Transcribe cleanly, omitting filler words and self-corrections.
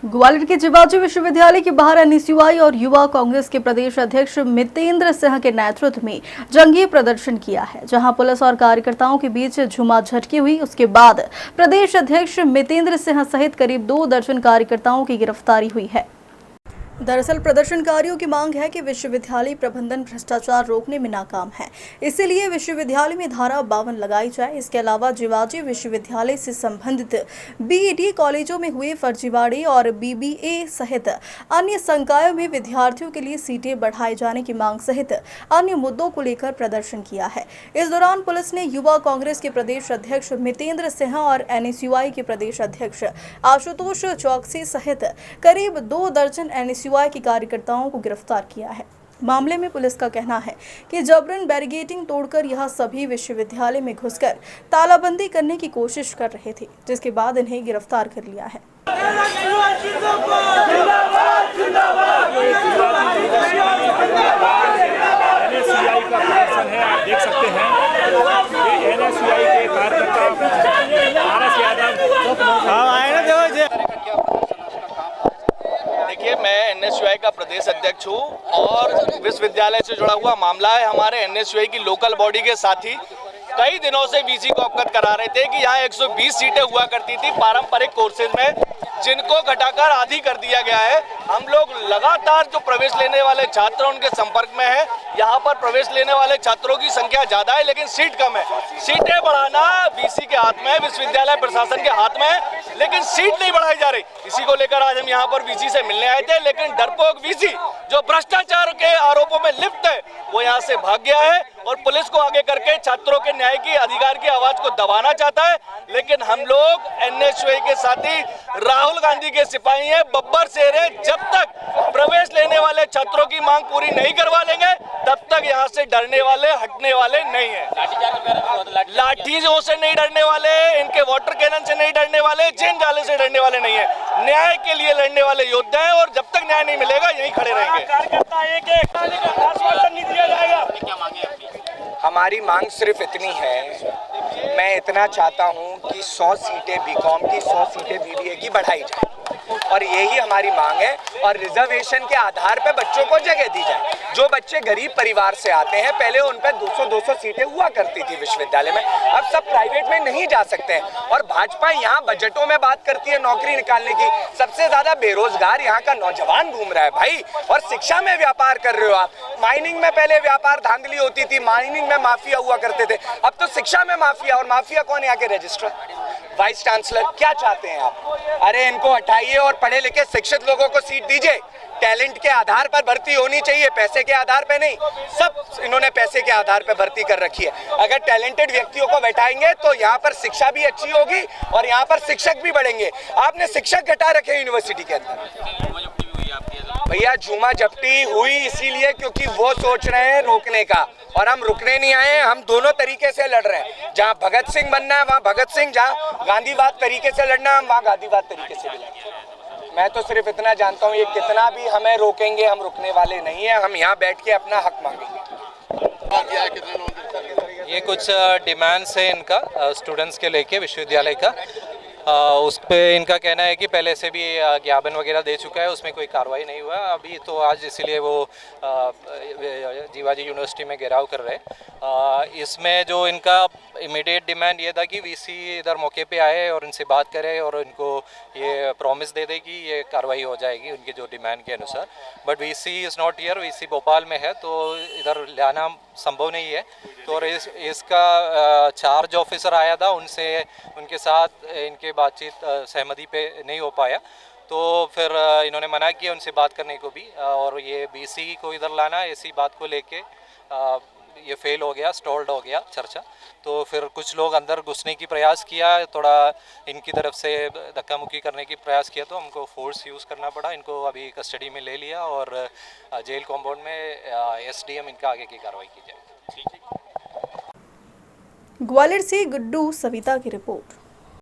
ग्वालियर के जिवाजी विश्वविद्यालय के बाहर एनएसयूआई और युवा कांग्रेस के प्रदेश अध्यक्ष मितेंद्र सिंह के नेतृत्व में जंगी प्रदर्शन किया है, जहां पुलिस और कार्यकर्ताओं के बीच झुमाझटकी हुई। उसके बाद प्रदेश अध्यक्ष मितेंद्र सिंह सहित करीब 2 दर्जन कार्यकर्ताओं की गिरफ्तारी हुई है। दरअसल प्रदर्शनकारियों की मांग है कि विश्वविद्यालय प्रबंधन भ्रष्टाचार रोकने में नाकाम है, इसीलिए विश्वविद्यालय में धारा 52 लगाई जाए। इसके अलावा जिवाजी विश्वविद्यालय से संबंधित बीईडी कॉलेजों में हुए फर्जीवाड़े और बीबीए सहित अन्य संकायों में विद्यार्थियों के लिए सीटें बढ़ाए जाने की मांग सहित अन्य मुद्दों को लेकर प्रदर्शन किया है। इस दौरान पुलिस ने युवा कांग्रेस के प्रदेश अध्यक्ष मितेंद्र सिंह और एनएसयूआई के प्रदेश अध्यक्ष आशुतोष चौकसी सहित करीब 2 दर्जन एनएसयूआई के कार्यकर्ताओं को गिरफ्तार किया है। मामले में पुलिस का कहना है कि जबरन बैरिकेडिंग तोड़कर यह सभी विश्वविद्यालय में घुसकर तालाबंदी करने की कोशिश कर रहे थे, जिसके बाद इन्हें गिरफ्तार कर लिया है। देख सकते हैं ये एनएसयूआई के कार्यकर्ता आरएस यादव। देखिए, मैं एनएसयूआई का प्रदेश अध्यक्ष हूँ और विश्वविद्यालय से जुड़ा हुआ मामला है। हमारे एनएसयूआई की लोकल बॉडी के साथी कई दिनों से वीसी को अवगत करा रहे थे कि यहाँ 120 सीटें हुआ करती थी पारंपरिक कोर्सेज में, जिनको घटाकर आधी कर दिया गया है। हम लोग लगातार जो प्रवेश लेने वाले छात्र उनके संपर्क में है। यहाँ पर प्रवेश लेने वाले छात्रों की संख्या ज्यादा है, लेकिन सीट कम है। सीटें बढ़ाना वीसी के हाथ में है, विश्वविद्यालय प्रशासन के हाथ में है, लेकिन सीट नहीं बढ़ाई जा रही। इसी को लेकर आज हम यहाँ पर वीसी से मिलने आए थे, लेकिन डरपोक वीसी जो भ्रष्टाचार के आरोपों में लिप्त है वो यहाँ से भाग गया है और पुलिस को आगे करके छात्रों के न्याय की अधिकार की आवाज को दबाना चाहता है। लेकिन हम लोग एनएसयूआई के साथी राहुल गांधी के सिपाही हैं, बब्बर शेर हैं। जब तक प्रवेश लेने वाले छात्रों की मांग पूरी नहीं करवा लेंगे तब तक यहाँ से डरने वाले हटने वाले नहीं है। लाठीजों से नहीं डरने वाले, इनके वाटर कैनन से नहीं डरने वाले, चेन जाले से डरने वाले नहीं है। न्याय के लिए लड़ने वाले योद्धा हैं और जब तक न्याय नहीं मिलेगा यहीं खड़े रहेंगे। हमारी मांग सिर्फ इतनी है, मैं इतना चाहता हूं कि 100 सीटें बीकॉम की, 100 सीटें बीबीए की बढ़ाई जाए और यही हमारी मांग है। और रिजर्वेशन के आधार पर बच्चों को जगह दी जाए। जो बच्चे गरीब परिवार से आते हैं, पहले उन पर 200-200 सीटें हुआ करती थी विश्वविद्यालय में, अब सब प्राइवेट में नहीं जा सकते हैं। और भाजपा यहाँ बजटों में बात करती है नौकरी निकालने की। सबसे ज्यादा बेरोजगार यहाँ का नौजवान घूम रहा है भाई, और शिक्षा में व्यापार कर रहे हो आप। माइनिंग में पहले व्यापार धांधली होती थी, माइनिंग में माफिया हुआ करते थे, अब तो शिक्षा में माफिया। और माफिया कौन? यहाँ के रजिस्ट्रार, वाइस चांसलर। क्या चाहते हैं आप? अरे इनको हटाइए और पढ़े लिखे शिक्षित लोगों को सीट दीजिए। टैलेंट के आधार पर भर्ती होनी चाहिए, पैसे के आधार पे नहीं। सब इन्होंने पैसे के आधार पे भर्ती कर रखी है। अगर टैलेंटेड व्यक्तियों को बैठाएंगे तो यहाँ पर शिक्षा भी अच्छी होगी और यहाँ पर शिक्षक भी बढ़ेंगे। आपने शिक्षक घटा रखे यूनिवर्सिटी के अंदर। भैया झूमा झपटी हुई इसीलिए क्योंकि वो सोच रहे हैं रोकने का, और हम रुकने नहीं आए। हम दोनों तरीके से लड़ रहे हैं। जहाँ भगत सिंह बनना है वहाँ भगत सिंह, जहाँ गांधीवाद तरीके से लड़ना है हम वहाँ गांधीवाद तरीके से भी लड़ेंगे। मैं तो सिर्फ इतना जानता हूँ, ये कितना भी हमें रोकेंगे हम रुकने वाले नहीं है। हम यहाँ बैठ के अपना हक मांगेंगे। ये कुछ डिमांड्स है इनका स्टूडेंट्स के लेके विश्वविद्यालय का। उस पे इनका कहना है कि पहले से भी ज्ञापन वगैरह दे चुका है, उसमें कोई कार्रवाई नहीं हुआ अभी, तो आज इसीलिए वो जिवाजी यूनिवर्सिटी में घेराव कर रहे हैं। इसमें जो इनका इमीडिएट डिमांड ये था कि वीसी इधर मौके पे आए और इनसे बात करे और इनको ये प्रॉमिस दे दे कि ये कार्रवाई हो जाएगी उनके जो डिमांड के अनुसार। But VC is not here, VC Bhopal में है, तो इधर लाना संभव नहीं है। तो और इसका चार्ज ऑफिसर आया था, उनके साथ इनके बातचीत सहमति पे नहीं हो पाया, तो फिर इन्होंने मना किया उनसे बात करने को भी। और ये बीसी को इधर लाना, ऐसी बात को लेके ये फेल हो गया, स्टॉल्ड हो गया चर्चा। तो फिर कुछ लोग अंदर घुसने की प्रयास किया, थोड़ा इनकी तरफ से धक्का मुक्की करने की प्रयास किया, तो हमको फोर्स यूज़ करना पड़ा। इनको अभी कस्टडी में ले लिया और जेल कॉम्पाउंड में एसडीएम इनका आगे की कार्रवाई की जाएगी। ग्वालियर से गुड्डू सविता की रिपोर्ट।